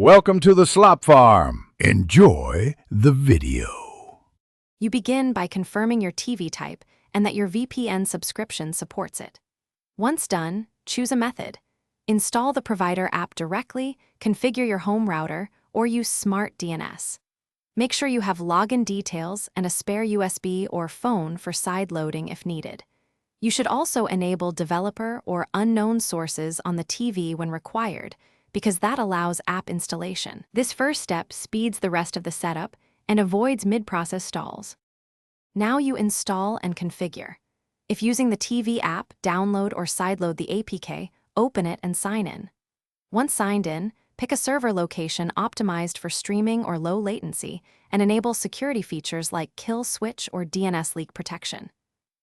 Welcome to the Slop Farm. Enjoy the video. You begin by confirming your TV type and that your VPN subscription supports it. Once done, choose a method. Install the provider app directly, configure your home router, or use Smart DNS. Make sure you have login details and a spare USB or phone for side loading if needed. You should also enable developer or unknown sources on the TV when required, because that allows app installation. This first step speeds the rest of the setup and avoids mid-process stalls. Now you install and configure. If using the TV app, download or sideload the APK, open it and sign in. Once signed in, pick a server location optimized for streaming or low latency and enable security features like kill switch or DNS leak protection.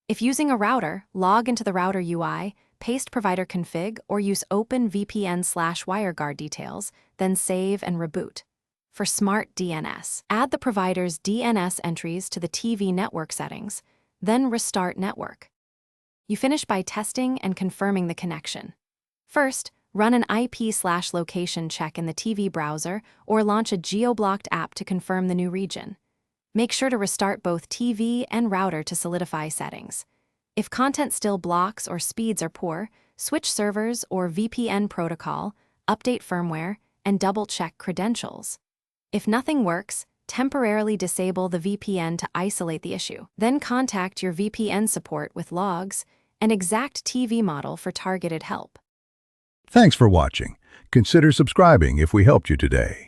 If using a router, log into the router UI, paste provider config, or use OpenVPN/WireGuard details, then save and reboot. For Smart DNS, add the provider's DNS entries to the TV network settings, then restart network. You finish by testing and confirming the connection. First, run an IP/location check in the TV browser or launch a geo-blocked app to confirm the new region. Make sure to restart both TV and router to solidify settings. If content still blocks or speeds are poor, switch servers or VPN protocol, update firmware, and double-check credentials. If nothing works, temporarily disable the VPN to isolate the issue. Then contact your VPN support with logs and exact TV model for targeted help. Thanks for watching. Consider subscribing if we helped you today.